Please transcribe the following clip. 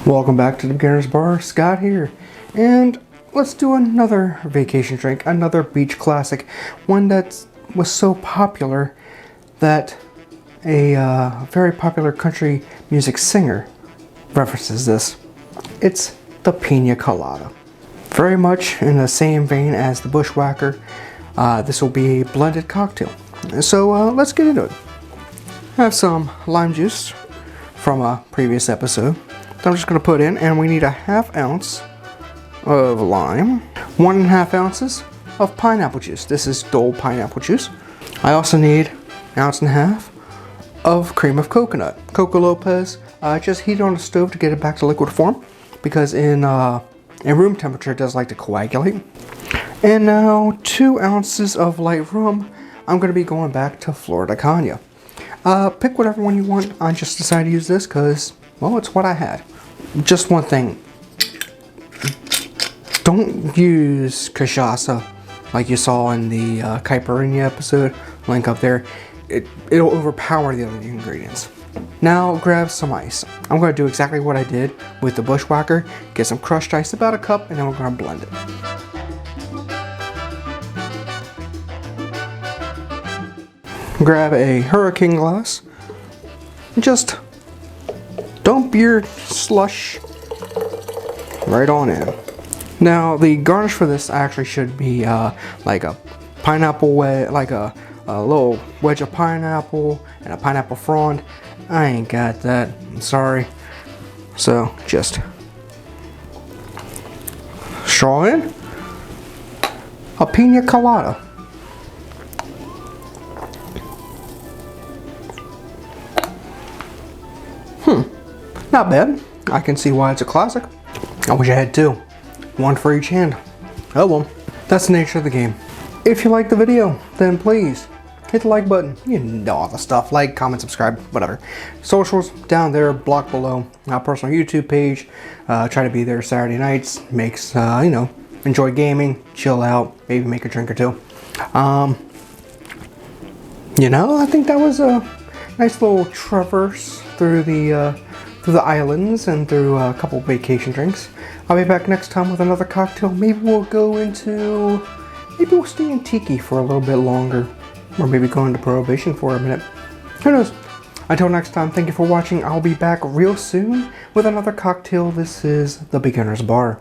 Welcome back to the Beginner's Bar. Scott here, and let's do another vacation drink, another beach classic, one that was so popular that a very popular country music singer references this. It's the Pina Colada. Very much in the same vein as the Bushwhacker, this will be a blended cocktail. So let's get into it. I have some lime juice from a previous episode that I'm just going to put in, and we need a ½ ounce of lime, 1½ ounces of pineapple juice. This is Dole pineapple juice. I also need 1½ ounce of cream of coconut. Coco Lopez. Just heat it on the stove to get it back to liquid form, because in room temperature it does like to coagulate. And now 2 ounces of light rum. I'm going to be going back to Florida Cana. Pick whatever one you want. I just decided to use this because, well, it's what I had. Just one thing. Don't use cachaça like you saw in the caipirinha episode. Link up there. It'll overpower the other ingredients. Now grab some ice. I'm going to do exactly what I did with the Bushwhacker. Get some crushed ice, about a cup, and then we're going to blend it. Grab a hurricane glass. Just dump your slush right on in. Now the garnish for this actually should be like a pineapple wedge, like a little wedge of pineapple and a pineapple frond. I ain't got that, I'm sorry. So just straw in a Pina Colada. Not bad. I can see why it's a classic. I wish I had two. One for each hand. Oh well. That's the nature of the game. If you liked the video, then please hit the like button. You know all the stuff. Like, comment, subscribe, whatever. Socials down there, block below. Our personal YouTube page. Try to be there Saturday nights. Makes, you know, enjoy gaming, chill out, maybe make a drink or two. You know, I think that was a nice little traverse through the islands and through a couple vacation drinks. I'll be back next time with another cocktail. Maybe we'll stay in Tiki for a little bit longer. Or maybe go into Prohibition for a minute. Who knows? Until next time, thank you for watching. I'll be back real soon with another cocktail. This is the Beginner's Bar.